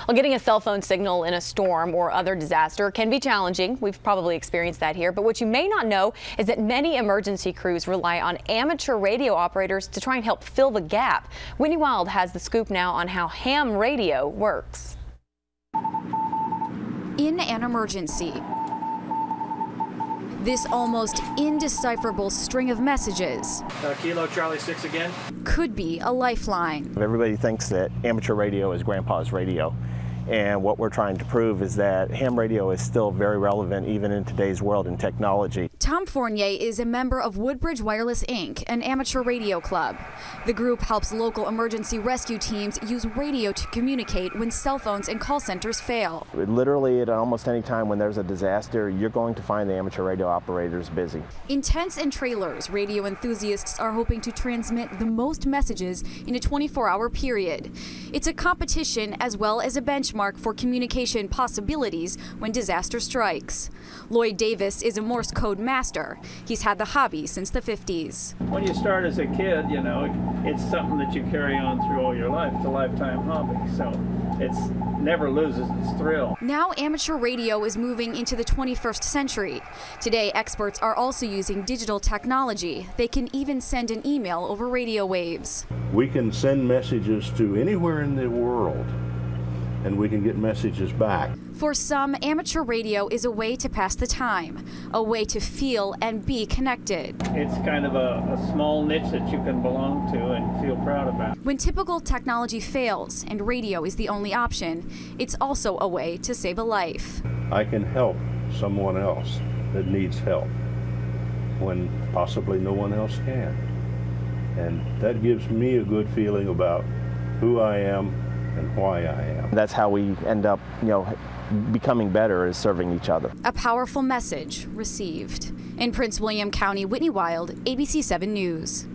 Well, getting a cell phone signal in a storm or other disaster can be challenging. We've probably experienced that here. But what you may not know is that many emergency crews rely on amateur radio operators to try and help fill the gap. Whitney Wild has the scoop now on how ham radio works. In an emergency, this almost indecipherable string of messages Kilo Charlie 6 again. could be a lifeline. Everybody thinks that amateur radio is grandpa's radio. And what we're trying to prove is that ham radio is still very relevant even in today's world and technology. Tom Fournier is a member of Woodbridge Wireless Inc., an amateur radio club. The group helps local emergency rescue teams use radio to communicate when cell phones and call centers fail. Literally at almost any time when there's a disaster, you're going to find the amateur radio operators busy. In tents and trailers, radio enthusiasts are hoping to transmit the most messages in a 24-hour period. It's a competition as well as a benchmark for communication possibilities when disaster strikes. Lloyd Davis is a Morse code master. He's had the hobby since the 50s. When you start as a kid, you know, it's something that you carry on through all your life. It's a lifetime hobby, so it never loses its thrill. Now amateur radio is moving into the 21st century. Today, experts are also using digital technology. They can even send an email over radio waves. We can send messages to anywhere in the world, and we can get messages back. For some, amateur radio is a way to pass the time, a way to feel and be connected. It's kind of a small niche that you can belong to and feel proud about. When typical technology fails and radio is the only option, it's also a way to save a life. I can help someone else that needs help when possibly no one else can. And that gives me a good feeling about who I am and why I am. That's how we end up, becoming better, is serving each other. A powerful message received. In Prince William County, Whitney Wild, ABC 7 News.